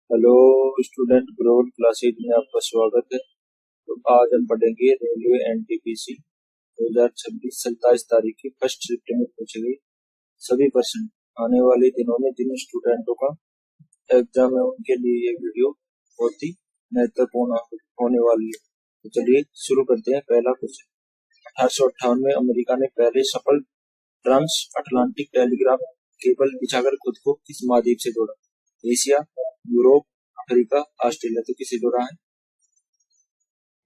Hello student, Grover classes में आपका स्वागत है। तो आज हम पढ़ेंगे रेलवे एनटीपीसी 2026-27 तारीख की फर्स्ट शिफ्ट में पूछे गए सभी प्रश्न। आने वाले दिनों में जिन स्टूडेंटों का एग्जाम है उनके लिए ये वीडियो बहुत ही महत्वपूर्ण होने वाली है। तो चलिए शुरू करते हैं। पहला क्वेश्चन, 1858 में अमेरिका ने पहले सफल ट्रांस अटलांटिक टेलीग्राफ केबल बिछाकर खुद को किस महाद्वीप से जोड़ा? Asia, Europe, Africa, Australia. तो किसे जोड़ा है?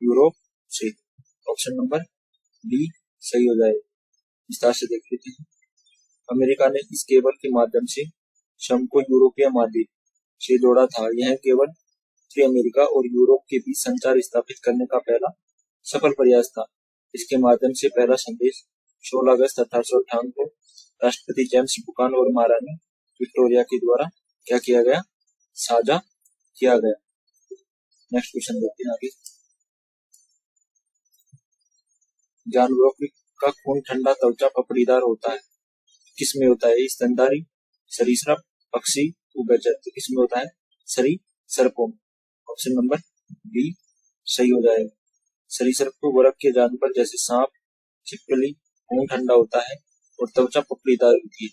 यूरोप से। ऑप्शन नंबर बी सही हो जाए। विस्तार से देख लेते हैं। अमेरिका ने इस केबल के माध्यम से शम को यूरोपीय महाद्वीप से जोड़ा था। यह केबल उत्तरी अमेरिका और यूरोप के बीच संचार स्थापित करने का पहला सफल प्रयास था। इसके माध्यम से पहला संदेश 16 अगस्त 1858 को राष्ट्रपति जेम्स बुकान और महारानी विक्टोरिया के द्वारा क्या किया गया? साझा किया गया। नेक्स्ट क्वेश्चन देखते हैं आगे। जानवरों का खून ठंडा, त्वचा पपड़ीदार होता है। किसमें होता है? स्तनधारी, सरीसृप, पक्षी, उभयचर। तो किसमें होता है? सरीसृपों में। ऑप्शन नंबर बी सही हो जाएगा। सरीसृप को बर्फ के जानवर जैसे सांप, छिपकली खून ठंडा होता है और त्वचा पपड़ीदार होती है।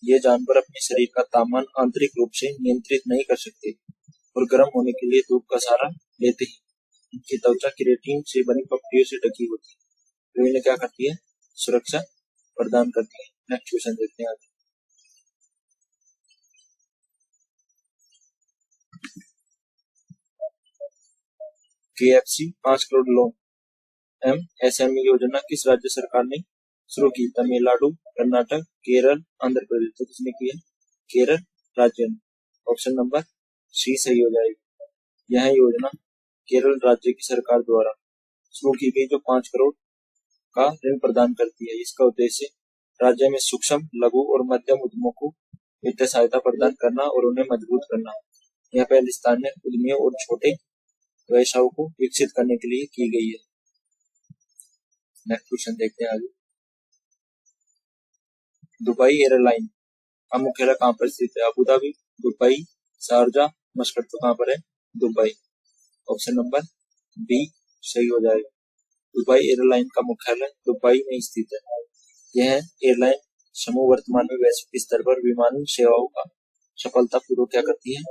ये जानवर अपने शरीर का तापमान आंतरिक रूप से नियंत्रित नहीं कर सकते और गर्म होने के लिए धूप का सहारा लेते हैं। इनकी त्वचा केराटिन से बनी पपड़ियों से ढकी होती है, जो इन्हें क्या करती है? सुरक्षा प्रदान करती है। नेक्स्ट क्वेश्चन देखते हैं आगे। KFC 5 करोड़ लोन MSME योजना किस राज्य सरकार ने शुरू की? तमिलनाडु, कर्नाटक, केरल, आंध्र प्रदेश। तो किसने की है? केरल राज्य ने। ऑप्शन नंबर सी सही हो जाएगी। यह योजना केरल राज्य की सरकार द्वारा शुरू की गई, जो 5 करोड़ का ऋण प्रदान करती है। इसका उद्देश्य राज्य में सूक्ष्म, लघु और मध्यम उद्यमों को वित्तीय सहायता प्रदान करना और उन्हें मजबूत करना। यह पहल स्थानीय उद्यमियों और छोटे व्यवसायों को विकसित करने के लिए की गई है। नेक्स्ट क्वेश्चन देखते हैं आगे। दुबई एयरलाइन का मुख्यालय कहाँ पर स्थित है? Abu Dhabi, Dubai, Sharjah, Muscat. तो कहाँ पर है? दुबई। ऑप्शन नंबर बी सही हो जाएगा। दुबई एयरलाइन का मुख्यालय दुबई में स्थित है। यह एयरलाइन समूह वर्तमान में वैश्विक स्तर पर विमान सेवाओं का सफलतापूर्वक क्या करती है?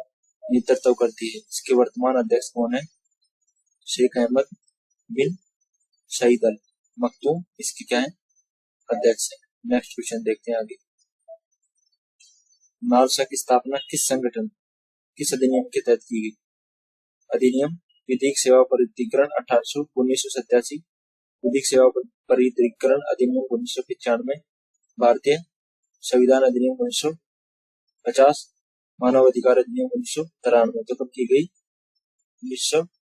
नेतृत्व करती है। इसके वर्तमान अध्यक्ष कौन है? शेख अहमद बिन सईद अल मखदूम इसके क्या है? अध्यक्ष है। नेक्स्ट क्वेश्चन देखते हैं आगे। नालसा की स्थापना किस संगठन, किस अधिनियम के तहत की गई? अधिनियम विधिक सेवा परिधिकरण 1987, विधिक सेवा परिधिकरण अधिनियम 1995, भारतीय संविधान अधिनियम 1950, मानव अधिकार अधिनियम 1993। तो कब की गई?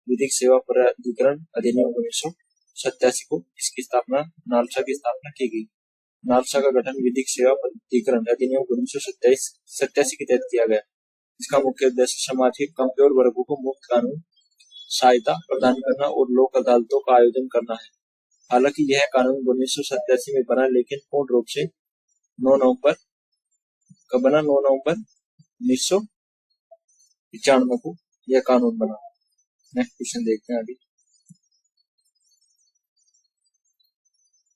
विधिक सेवा प्राधिकरण अधिनियम 1987 को इसकी स्थापना, नालसा की स्थापना की गई। नालसा का गठन विधिक सेवा प्राधिकरण अधिनियम 1987 के तहत किया गया। इसका मुख्य उद्देश्य समाज के कमजोर वर्गों को मुफ्त कानून सहायता प्रदान करना और लोक अदालतों का आयोजन करना है। हालांकि यह कानून 1987 में बना, लेकिन पूर्ण रूप से 9 नवंबर कब बना? 9 नवंबर 1995 को यह कानून बना। नेक्स्ट क्वेश्चन देखते हैं आगे।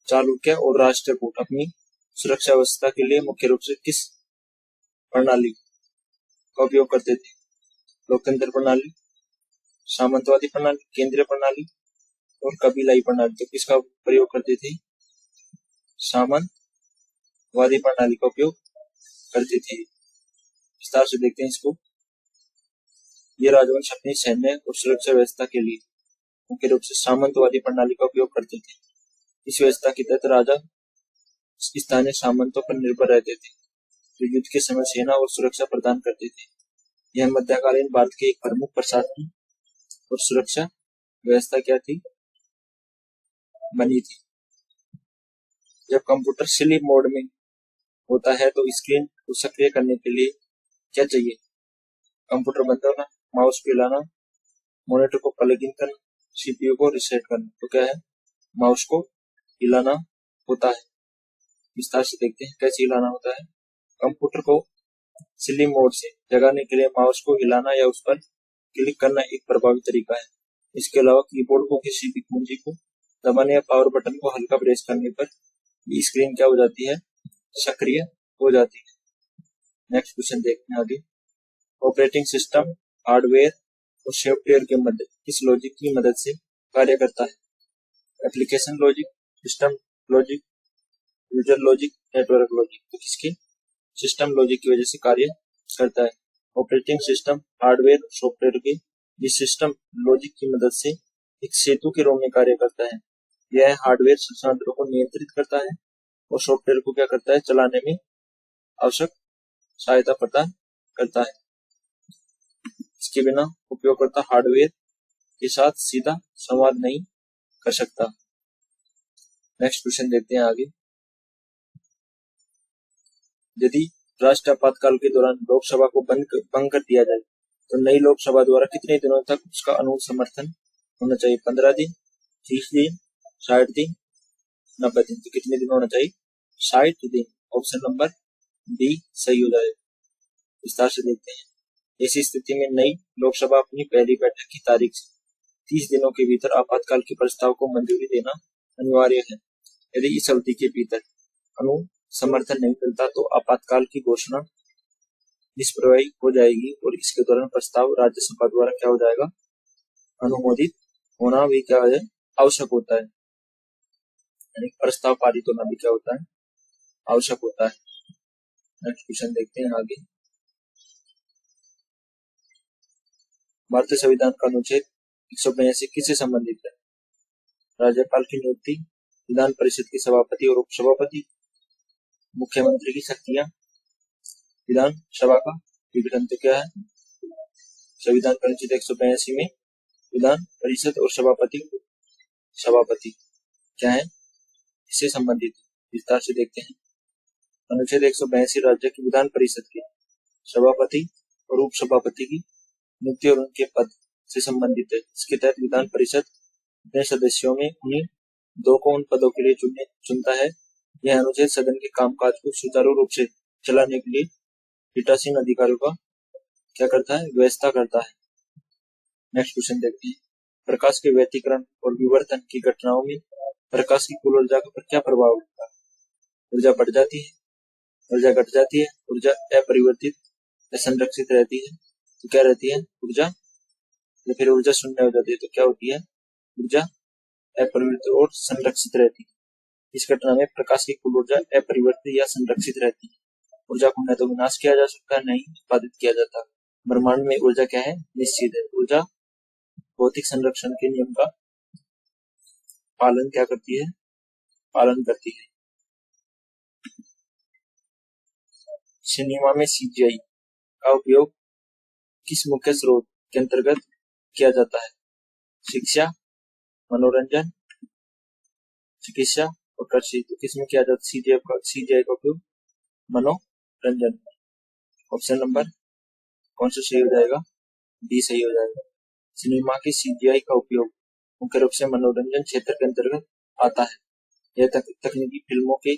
चालुक्य और राष्ट्रकूट अपनी सुरक्षा व्यवस्था के लिए मुख्य रूप से किस प्रणाली का उपयोग करते थे? लोकतंत्र प्रणाली, सामंतवादी प्रणाली, केंद्रीय प्रणाली और कबीलाई प्रणाली। तो किसका प्रयोग करते थे? सामंतवादी प्रणाली का उपयोग करते थे। विस्तार से देखते हैं इसको। ये राजवंश अपनी सैन्य और सुरक्षा व्यवस्था के लिए मुख्य रूप से सामंतवादी प्रणाली का उपयोग करते थे। इस व्यवस्था के तहत राजा स्थानीय सामंतों पर निर्भर रहते थे, जो युद्ध के समय सेना और सुरक्षा प्रदान करते थे। यह मध्यकालीन भारत के एक प्रमुख प्रशासन और सुरक्षा व्यवस्था क्या थी? बनी थी। जब कंप्यूटर स्लीप मोड में होता है तो स्क्रीन को सक्रिय करने के लिए क्या चाहिए? कंप्यूटर बंद होना, माउस को हिलाना, मॉनिटर को प्लग इन करना, सीपीयू को रिसेट करना। तो क्या है? माउस को हिलाना होता है। विस्तार से देखते हैं कैसे हिलाना होता है। कंप्यूटर को स्लिम मोड से जगाने के लिए माउस को हिलाना या उस पर क्लिक करना एक प्रभावी तरीका है। इसके अलावा कीबोर्ड को किसी भी कुंजी को दबाने या पावर बटन को हल्का प्रेस करने पर ये स्क्रीन क्या हो जाती है, सक्रिय हो जाती है। नेक्स्ट क्वेश्चन देखते हैं आगे। ऑपरेटिंग सिस्टम हार्डवेयर और सॉफ्टवेयर के मध्य किस लॉजिक की मदद से कार्य करता है? Application logic, system logic, user logic, network logic. तो किसके? सिस्टम लॉजिक की वजह से कार्य करता है। ऑपरेटिंग सिस्टम हार्डवेयर और सॉफ्टवेयर के इस सिस्टम लॉजिक की मदद से एक सेतु के रूप में कार्य करता है। यह हार्डवेयर संसाधनों को नियंत्रित करता है और सॉफ्टवेयर को क्या करता है, चलाने में आवश्यक सहायता प्रदान करता है। इसके बिना उपयोगकर्ता हार्डवेयर के साथ सीधा संवाद नहीं कर सकता। नेक्स्ट क्वेश्चन देखते हैं आगे। यदि राष्ट्रीय आपातकाल के दौरान लोकसभा को भंग कर दिया जाए तो नई लोकसभा द्वारा कितने दिनों तक उसका अनुसमर्थन होना चाहिए? 15 दिन, 30 दिन, 60 दिन, 90 दिन। तो कितने दिन होना चाहिए? 60 दिन। ऑप्शन नंबर बी सही हो जाएगा। विस्तार से देखते हैं। ऐसी स्थिति में नई लोकसभा अपनी पहली बैठक की तारीख से 30 दिनों के भीतर आपातकाल के प्रस्ताव को मंजूरी देना अनिवार्य है। यदि इस अवधि के भीतर समर्थन नहीं मिलता तो आपातकाल की घोषणा निष्प्रभावी हो जाएगी और इसके दौरान प्रस्ताव राज्यसभा द्वारा क्या हो जाएगा, अनुमोदित होना भी क्या है, आवश्यक होता है। यानी प्रस्ताव पारित होना भी क्या होता है, आवश्यक होता है। नेक्स्ट क्वेश्चन देखते हैं आगे। भारतीय संविधान का अनुच्छेद 182 किससे संबंधित है? राज्यपाल की नियुक्ति, विधान परिषद के सभापति और उपसभापति, मुख्यमंत्री की शक्तियां, विधानसभा का विघटन। तो क्या है? संविधान का अनुच्छेद 182 में विधान परिषद और सभापति क्या है, इससे संबंधित। विस्तार से देखते हैं। अनुच्छेद 182 राज्य की विधान परिषद के सभापति और उपसभापति की नियुक्ति और उनके पद से संबंधित है। इसके तहत विधान परिषद अपने सदस्यों में उन्हीं दो को उन पदों के लिए चुनता है। यह अनुच्छेद सदन के कामकाज को सुचारू रूप से चलाने के लिए पीठासीन अधिकारियों का क्या करता है, व्यवस्था करता है। नेक्स्ट क्वेश्चन देखते हैं। प्रकाश के व्यतिकरण और विवर्तन की घटनाओं में प्रकाश की कुल ऊर्जा पर क्या प्रभाव होता है? ऊर्जा बढ़ जाती है, ऊर्जा घट जाती है, ऊर्जा अपरिवर्तित या संरक्षित रहती है। तो क्या रहती है? ऊर्जा, या फिर ऊर्जा शून्य हो जाती है। तो क्या होती है? ऊर्जा अपरिवर्तित और संरक्षित रहती है। इस घटना में प्रकाश की कुल ऊर्जा अपरिवर्तित या संरक्षित रहती है। ऊर्जा को न तो विनाश किया जा सकता है, नहीं उत्पादित किया जाता। ब्रह्मांड में ऊर्जा क्या है? निश्चित है। ऊर्जा भौतिक संरक्षण के नियम का पालन क्या करती है? पालन करती है। सिनेमा में CGI का उपयोग किस मुख्य स्रोत के अंतर्गत किया जाता है? शिक्षा, मनोरंजन, चिकित्सा और कृषि। तो किसमें किया जाता है CGI का उपयोग? मनोरंजन। ऑप्शन नंबर कौन सा सही हो जाएगा? डी सही हो जाएगा। सिनेमा की CGI का उपयोग मुख्य रूप से मनोरंजन क्षेत्र के अंतर्गत आता है। यह तकनीकी फिल्मों के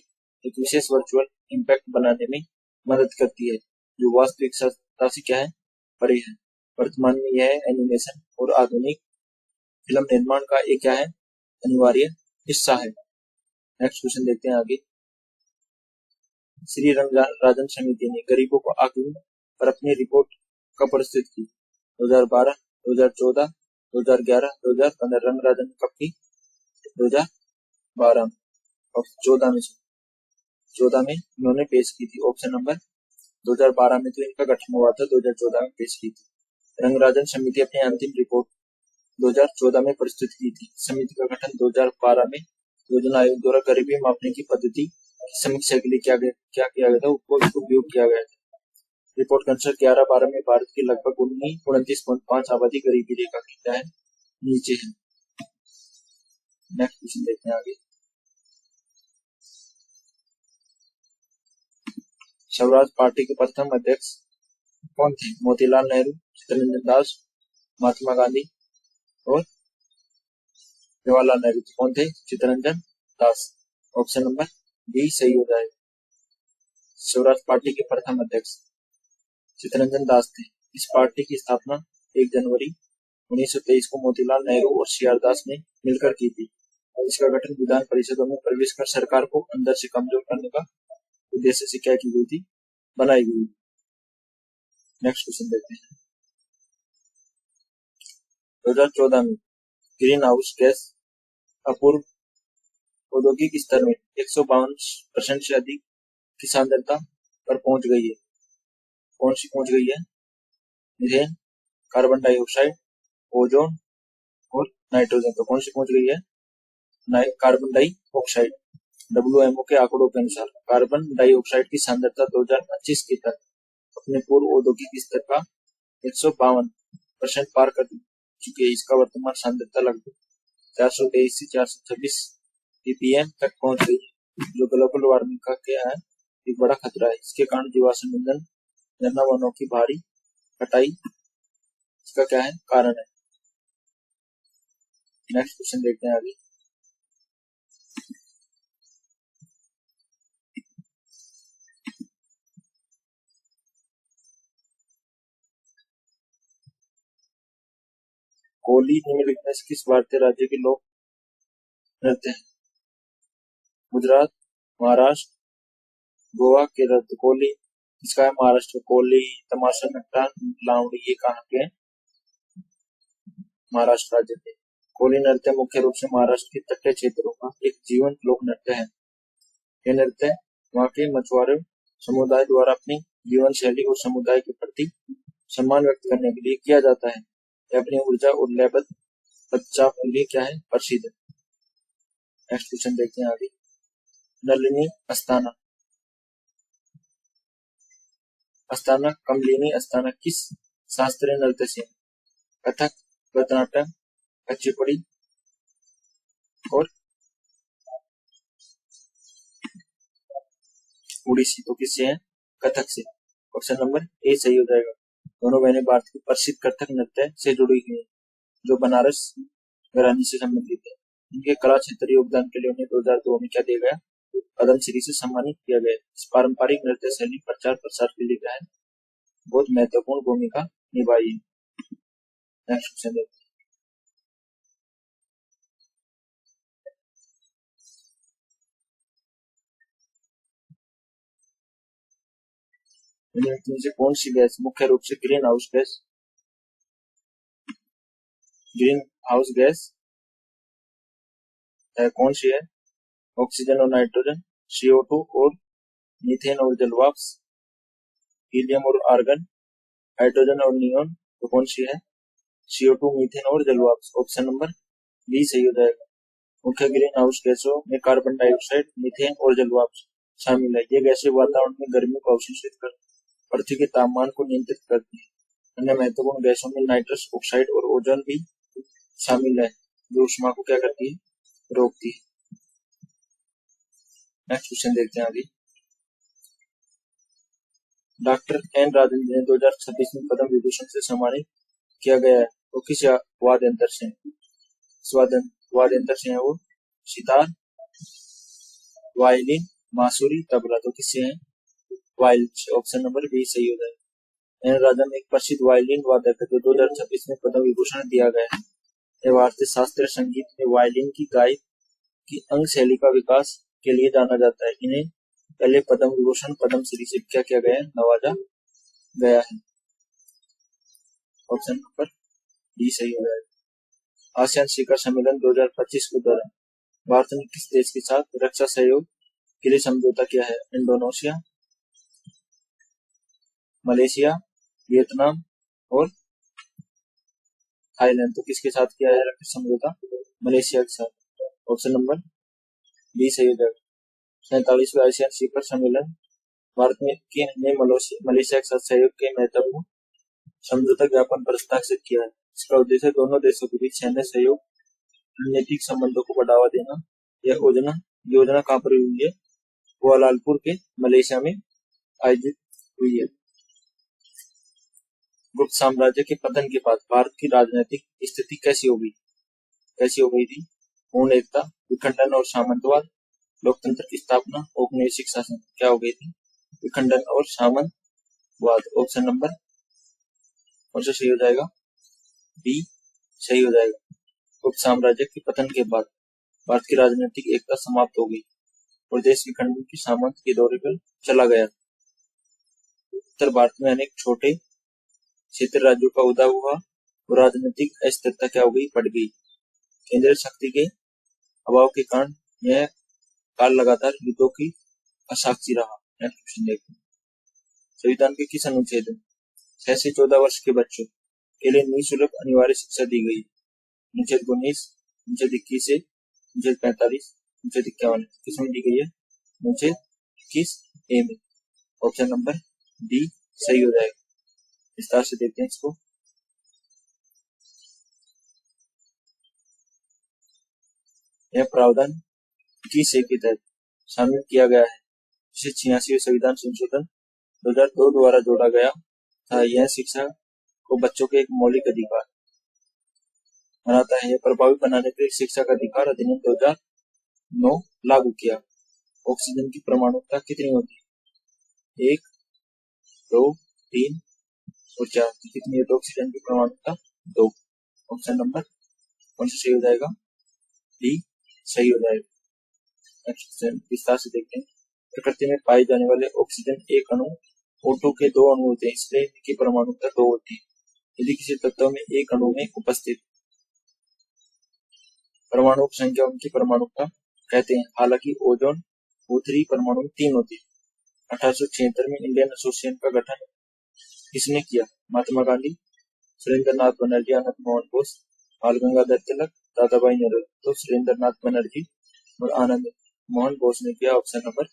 एक विशेष वर्चुअल इम्पैक्ट बनाने में मदद करती है जो वास्तविकता से क्या है, परे है। वर्तमान में यह एनिमेशन और आधुनिक फिल्म निर्माण का एक क्या है, अनिवार्य हिस्सा है। नेक्स्ट क्वेश्चन देखते हैं आगे। श्री रंगराजन समिति ने गरीबों को आकलन पर अपनी रिपोर्ट कब प्रस्तुत की? 2012, 2014, 2011, 2015। रंगराजन कब की? 2012 और 14 में उन्होंने पेश की थी। ऑप्शन नंबर 2012 में तो इनका गठन हुआ था, 2014 में पेश की थी। रंगराजन समिति अपनी अंतिम रिपोर्ट 2014 में प्रस्तुत की थी। समिति का गठन 2012 में योजना आयोग द्वारा गरीबी मापने की पद्धति की समीक्षा के लिए किया गया था, उपयोग किया गया था। रिपोर्ट के अनुसार 11-12 में भारत की लगभग 29.5 आबादी गरीबी रेखा की क्या है, नीचे है। नेक्स्ट क्वेश्चन देखते हैं आगे। स्वराज पार्टी के प्रथम अध्यक्ष कौन थे? मोतीलाल नेहरू, चित्तरंजन दास, महात्मा गांधी और जवाहरलाल नेहरू। कौन थे? Chittaranjan Das. Option number B सही हो जाएगा। स्वराज पार्टी के प्रथम अध्यक्ष चित्तरंजन दास थे। इस पार्टी की स्थापना 1 जनवरी 1923 को मोतीलाल नेहरू और सी आर दास ने मिलकर की थी। इसका गठन विधान परिषदों में प्रवेश कर सरकार को अंदर से कमजोर करने का उद्देश्य से क्या की गई थी, बनाई गई। नेक्स्ट क्वेश्चन देखते हैं। 2014 में ग्रीन हाउस गैस अपूर्व औद्योगिक स्तर में 152% से अधिक की सांद्रता पर पहुंच गई है। कौन सी पहुंच गई है? मीथेन, कार्बन डाइऑक्साइड, ओजोन और नाइट्रोजन। तो कौन सी पहुंच गई है? Carbon dioxide. WMO के आंकड़ों के अनुसार कार्बन डाइऑक्साइड की सांद्रता 2025 की तक अपने पूर्व औद्योगिक स्तर का 152% पार कर चुकी है। इसका वर्तमान सांद्रता लगभग 423 से 426 ppm तक पहुंच गई है, जो ग्लोबल वार्मिंग का क्या है, एक बड़ा खतरा है। इसके कारण जीवाश्म ईंधन, जंगल वनों की भारी कटाई इसका क्या है, कारण है। नेक्स्ट क्वेश्चन देखते हैं आगे। कोली निम्नलिखित से किस भारतीय राज्य के लोक नृत्य हैं? गुजरात, महाराष्ट्र, गोवा, केरल। तो कोली इसका है महाराष्ट्र। कोली, तमाशा, नट्टा, लावणी ये कहाँ के हैं? महाराष्ट्र राज्य के। कोली नृत्य मुख्य रूप से महाराष्ट्र के तटीय क्षेत्रों का एक जीवंत लोक नृत्य है। यह नृत्य वहाँ के मछुआरे समुदाय द्वारा अपनी जीवन शैली और समुदाय के प्रति सम्मान व्यक्त करने के लिए किया जाता है। यह अपनी ऊर्जा और लयबद्ध बच्चा के लिए क्या है, प्रसिद्ध है। नेक्स्ट क्वेश्चन देखते हैं आगे। नलिनी अस्थाना, अस्थाना, कमलिनी अस्थाना किस शास्त्रीय नृत्य से? कथक, भरतनाट्यम, कुचिपुड़ी और ओडिसी। तो किससे है? कथक से। ऑप्शन नंबर ए सही हो जाएगा। दोनों बहनें भारत की प्रसिद्ध कथक नृत्य से जुड़ी हुई हैं, जो बनारस घराने से संबंधित है। इनके कला क्षेत्र योगदान के लिए उन्हें 2002 में क्या दिया गया? पद्मश्री से सम्मानित किया गया। इस पारंपरिक नृत्य शैली प्रचार प्रसार के लिए क्या है, बहुत महत्वपूर्ण भूमिका निभाई है। नेक्स्ट क्वेश्चन देखते हैं। इनमें से कौन सी गैस मुख्य रूप से ग्रीन हाउस गैस कौन सी है? ऑक्सीजन और नाइट्रोजन, CO2 और मीथेन और जलवाष्प, हीलियम और आर्गन, हाइड्रोजन और नियोन। तो कौन सी है? CO2, मीथेन और जलवाष्प। ऑप्शन नंबर बी सही हो जाएगा। मुख्य ग्रीन हाउस गैसों में कार्बन डाइऑक्साइड, मीथेन और जलवाष्प शामिल है। ये गैसें वातावरण में गर्मी को अवशोषित कर पृथ्वी के तापमान को नियंत्रित करती है। अन्य महत्वपूर्ण गैसों में नाइट्रस ऑक्साइड और ओजोन भी शामिल है, जो ऊष्मा को क्या करती है, रोकती है। नेक्स्ट क्वेश्चन देखते हैं आगे। डॉक्टर एन राजेंद्र ने 2026 में पद्म विभूषण से सम्मानित किया गया है। वो किस वाद्य यंत्र से? वाद्य यंत्र से है वो सितार, वायलिन, बांसुरी, तबला। तो किससे है? वायलिन से। ऑप्शन नंबर बी सही हो जाएगा। एन राजन एक प्रसिद्ध वायलिन वादक है, जो 2026 में पद्म विभूषण दिया गया है। यह भारतीय शास्त्रीय संगीत में वायलिन की गायक की अंग शैली का विकास के लिए जाना जाता है। इन्हें पहले पद्म विभूषण, पद्मश्री से क्या किया गया है, नवाजा गया है। ऑप्शन नंबर डी सही हो जाएगा। आसियान शिखर सम्मेलन 2025 के दौरान भारत ने किस देश के साथ रक्षा सहयोग के लिए समझौता किया है? इंडोनेशिया, मलेशिया, वियतनाम और थाईलैंड। तो किसके साथ किया है रक्षा समझौता? मलेशिया के साथ। ऑप्शन नंबर बी सही हो जाएगा। 47वें आसियान शिखर सम्मेलन भारत ने मलेशिया के साथ सहयोग के महत्वपूर्ण समझौता ज्ञापन पर हस्ताक्षर किया है। इसका उद्देश्य दोनों देशों के बीच सैन्य सहयोग, रणनीतिक संबंधों को बढ़ावा देना। यह योजना कहाँ पर हुई है? कुआलालंपुर के मलेशिया में आयोजित हुई है। गुप्त साम्राज्य के पतन के बाद भारत की राजनीतिक स्थिति कैसी हो गई थी? पूर्ण एकता, विखंडन और सामंतवाद, लोकतंत्र की स्थापना, औपनिवेशिक शासन। क्या हो गई थी? विखंडन और बाद। ऑप्शन नंबर कौन सा सही हो जाएगा? बी सही हो जाएगा। गुप्त साम्राज्य के पतन के बाद भारत की राजनीतिक एकता समाप्त हो गई और देश विखंडन की सामंत के दौरे पर चला गया। उत्तर भारत में अनेक छोटे क्षेत्र राज्यों का उदय हुआ और राजनीतिक अस्थिरता क्या हो गई? बढ़ गई। केंद्रीय शक्ति के अभाव के कारण यह काल लगातार युद्धों की असाक्षी रहा। नेक्स्ट क्वेश्चन देखते हैं। संविधान के किस अनुच्छेद में 6 से 14 वर्ष के बच्चों के लिए निःशुल्क अनिवार्य शिक्षा दी गई? अनुच्छेद 19, अनुच्छेद 21 से अनुच्छेद 45, अनुच्छेद 51 किसमें दी गई है? अनुच्छेद 21 ए में। ऑप्शन नंबर डी सही हो जाएगा। विस्तार से देखते हैं इसको। यह प्रावधान 21 ए के तहत शामिल किया गया है, जिसे 86वें संविधान संशोधन 2002 द्वारा जोड़ा गया था। यह शिक्षा को बच्चों के एक मौलिक अधिकार बनाता है। यह प्रभावी बनाने के लिए शिक्षा का अधिकार अधिनियम 2009 लागू किया। ऑक्सीजन की परमाणुकता कितनी होती है? 1, 2, 3 और 4। कितनी है ऑक्सीजन की परमाणुकता? 2। ऑप्शन नंबर कौन सा सही हो जाएगा? डी सही हो जाएगा। नेक्स्ट विस्तार से देखते हैं। प्रकृति में पाए जाने वाले ऑक्सीजन एक अणु O2 के 2 अणु होते हैं, इसलिए इनकी परमाणुकता 2 होती है। यदि किसी तत्व में एक अणु में उपस्थित परमाणु संख्या उनकी परमाणुकता कहते हैं। हालांकि ओजोन O3 परमाणु 3 होती है। 1876 में इंडियन एसोसिएशन का गठन किसने किया? महात्मा गांधी, सुरेंद्र नाथ बनर्जी, आनंद मोहन बोस, बाल गंगाधर तिलक, दादा भाई नौरोजी। तो सुरेंद्र नाथ बनर्जी और आनंद मोहन बोस ने किया। ऑप्शन नंबर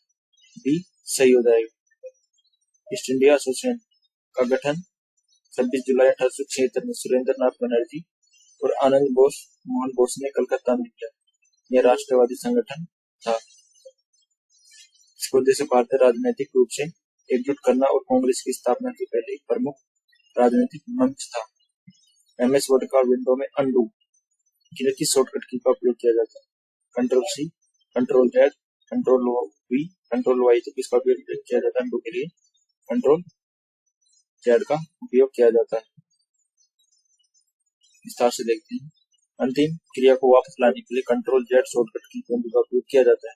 बी सही हो जाएगा। ईस्ट इंडिया एसोसिएशन का गठन 26 जुलाई 1876 में सुरेंद्र नाथ बनर्जी और आनंद मोहन बोस ने कलकत्ता में किया। यह राष्ट्रवादी संगठन था। इसका उद्देश्य भारतीय राजनीतिक रूप से एकजुट करना और कांग्रेस की स्थापना की पहले प्रमुख राजनीतिक मंच था। एमएस वर्ड का विंडो में अनडू की शॉर्टकट की का उपयोग किया जाता है। Control C, control Z, control V, control Y. तो किसका उपयोग किया जाता है अनडू के लिए? कंट्रोल जेड का उपयोग किया जाता है। विस्तार से देखते हैं। अंतिम क्रिया को वापस लाने के लिए कंट्रोल जेड शॉर्टकट की का उपयोग किया जाता है।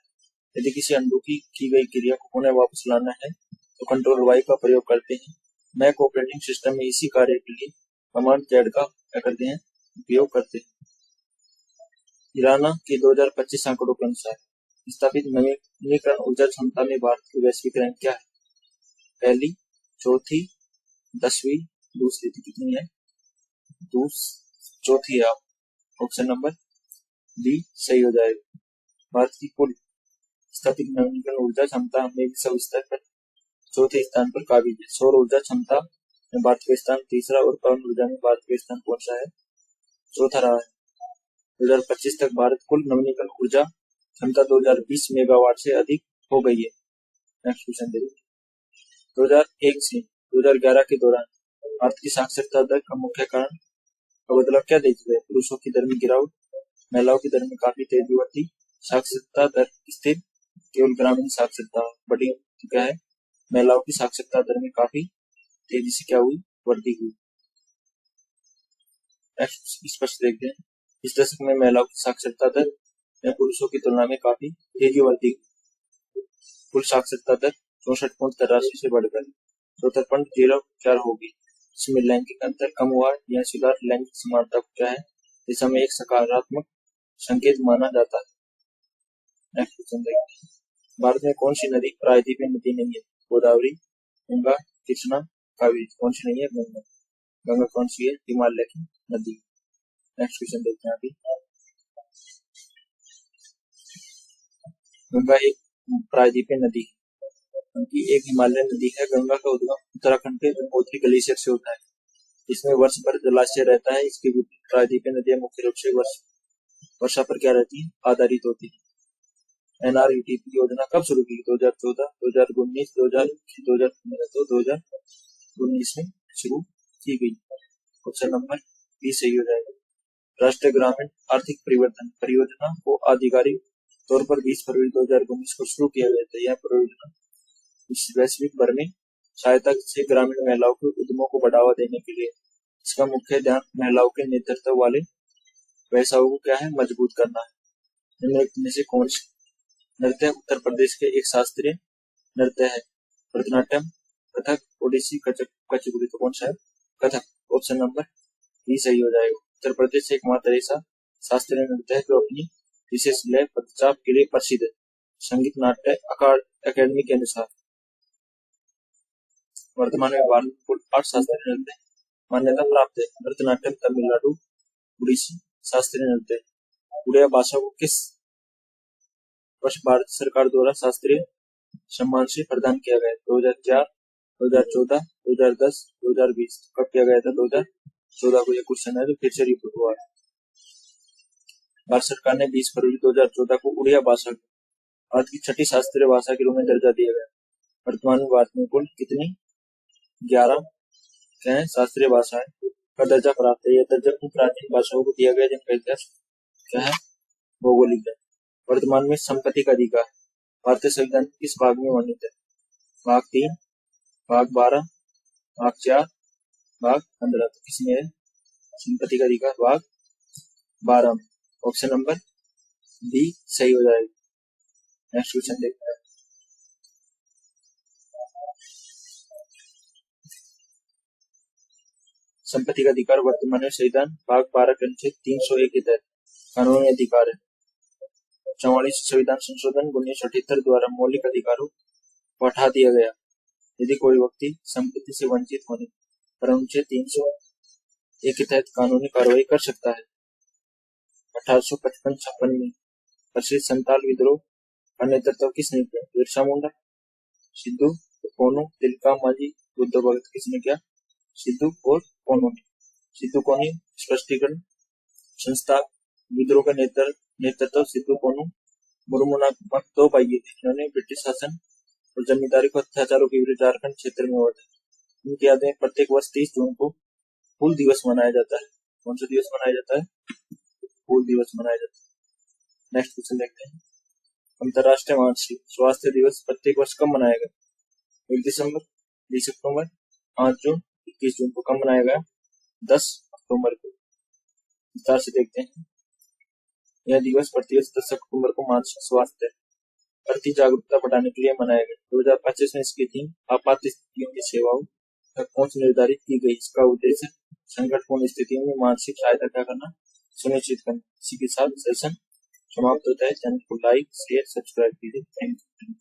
यदि किसी अनडू की गई क्रिया को पुनः वापस लाना है तो कंट्रोल वाई का प्रयोग करते हैं। मैक ऑपरेटिंग सिस्टम में इसी कार्य के लिए कमांड जेड का क्या करते हैं? उपयोग करते हैं। इराना के 2025 आंकड़ों के अनुसार स्थापित नवीकरण ऊर्जा क्षमता में भारत की वैश्विक रैंक क्या है? पहली, चौथी, 10वीं, दूसरी। कितनी है? चौथी है। ऑप्शन नंबर बी सही हो जाएगा। भारत की कुल स्थापित नवीकरण ऊर्जा क्षमता में विश्व स्तर पर चौथे स्थान पर काबिज है। सौर ऊर्जा क्षमता में भारत का स्थान तीसरा और पवन ऊर्जा में भारत का स्थान कौन सा है? चौथा रहा है। 2025 तक भारत कुल नवीकरण ऊर्जा क्षमता 2020 मेगावाट से अधिक हो गई है। नेक्स्ट क्वेश्चन देखिए। 2001 से 2011 के दौरान भारत की साक्षरता दर का मुख्य कारण का बदलाव क्या देखा गया? पुरुषों की दर में गिरावट, महिलाओं की दर में काफी तेजी बढ़ती, साक्षरता दर स्थिर, केवल ग्रामीण साक्षरता बढ़ी। तो क्या है? महिलाओं की साक्षरता दर में काफी तेजी से क्या हुई? वृद्धि हुई। स्पष्ट देखते हैं। इस दशक में महिलाओं की साक्षरता दर में पुरुषों की तुलना में काफी तेजी वृद्धि हुई। कुल साक्षरता दर 64.83 से बढ़कर 74.04 होगी। इसमें लैंगिक अंतर कम हुआ। यह सुधार लैंगिक समानता को क्या है? इस समय एक सकारात्मक संकेत माना जाता है। नेक्स्ट क्वेश्चन देखते हैं। भारत में कौन सी नदी प्रायद्वीपीय नदी नहीं है? गोदावरी, गंगा, कृष्णा, कावेरी। कौन सी नहीं है? गंगा। गंगा कौन सी है? हिमालय की नदी। नेक्स्ट क्वेश्चन देखते हैं। अभी गंगा एक प्रायद्वीपीय नदी है, क्योंकि एक हिमालय नदी है। गंगा का उद्गम उत्तराखंड के गंगोत्री ग्लेशियर से होता है। इसमें वर्ष भर जलाशय रहता है। इसकी प्रायद्वीपीय नदियां मुख्य रूप से वर्षा पर क्या रहती है? आधारित होती है। एनआरईटीपी योजना कब शुरू की? 2014, 2019, 2015 तो 2019 में शुरू की गई। ऑप्शन नंबर बी सही हो जाएगा। राष्ट्रीय ग्रामीण आर्थिक परिवर्तन परियोजना को आधिकारिक तौर पर 20 फरवरी 2019 को शुरू किया गया था। यह परियोजना वैश्विक भर में सहायता से ग्रामीण महिलाओं के उद्यमों को बढ़ावा देने के लिए इसका मुख्य ध्यान महिलाओं के नेतृत्व वाले व्यवसायों को क्या है, मजबूत करना है। निम्नलिखित में से कौन सी नृत्य उत्तर प्रदेश के एक शास्त्रीय नृत्य है? भरतनाट्यम, कथक, ओडिसी, कुचिपुड़ी। तो कौन सा है? कथक। ऑप्शन नंबर बी सही हो जाएगा। उत्तर प्रदेश एकमात्र ऐसा शास्त्रीय नृत्य है जो अपनी विशेष लय पदचाप के लिए प्रसिद्ध है। संगीत नाट्य अकादमी के अनुसार वर्तमान में 8 शास्त्रीय नृत्य मान्यता प्राप्त है। भरतनाट्यम तमिलनाडु, उड़ीसी शास्त्रीय नृत्य। उड़िया भाषा को किस वर्ष भारत सरकार द्वारा शास्त्रीय सम्मान से प्रदान किया गया? 2004, 2014, 2010, 2020। कब किया गया था? 2014 को। यह क्वेश्चन है जो फिर से रिपीट हुआ है। भारत सरकार ने 20 फरवरी 2014 को उड़िया भाषा को भारत की 6ठी शास्त्रीय भाषा के रूप में दर्जा दिया गया। वर्तमान में भारत में कुल कितनी 11 शास्त्रीय भाषाएं का दर्जा प्राप्त है। यह दर्जा उन प्राचीन भाषाओं को दिया गया जिनका इतिहास क्या है, भौगोलिक है। वर्तमान में संपत्ति का अधिकार भारतीय संविधान किस भाग में वर्णित है? भाग 3, भाग 12, भाग 4, भाग 15। तो किसमें है संपत्ति का अधिकार? भाग 12 में। ऑप्शन नंबर बी सही हो जाएगा। नेक्स्ट क्वेश्चन देखते हैं। संपत्ति का अधिकार वर्तमान में संविधान भाग 12 के अनुच्छेद 301 के तहत कानूनी अधिकार है। 44 संविधान संशोधन 1978 द्वारा मौलिक अधिकारों को हटा दिया गया यदि कोई व्यक्ति संपत्ति से वंचित होने पर अनुच्छेद 301 के तहत कानूनी कार्रवाई कर सकता है। 1855-56 में प्रसिद्ध संताल विद्रोह का नेतृत्व किसने किया? बिरसा मुंडा, सिद्धू कोनू, तिलका मांझी, बुद्ध भगत। किसने किया? सिद्धू और कोनू ने। सिद्धू कोनी स्पष्टीकरण संस्था विद्रोह का नेतृत्व सिद्धू कोनू मुर्मू नामक 2 भाई थे जिन्होंने ब्रिटिश शासन और जमींदारी को अत्याचारों के विरुद्ध झारखंड क्षेत्र में उठा। उनकी यादें प्रत्येक वर्ष 30 जून को हूल दिवस मनाया जाता है। कौन सा दिवस मनाया जाता है? हूल दिवस मनाया जाता है। नेक्स्ट क्वेश्चन देखते हैं। अंतरराष्ट्रीय मानसिक स्वास्थ्य दिवस प्रत्येक वर्ष कब मनाया गया? 1 दिसंबर, 20 अक्टूबर, 5 जून, 21 जून को। कब मनाया गया? 10 अक्टूबर को। विस्तार से देखते हैं। यह दिवस प्रतिवर्ष 10 अक्टूबर को मानसिक स्वास्थ्य प्रति जागरूकता बढ़ाने के लिए मनाया गया। 2025 में इसकी थीम आपात स्थितियों की सेवाओं तक पहुंच निर्धारित की गई। इसका उद्देश्य संकटपूर्ण स्थितियों में मानसिक सहायता क्या करना, सुनिश्चित करना। इसी के साथ सेशन समाप्त होता है। चैनल को लाइक, शेयर, सब्सक्राइब कीजिए। Thank you.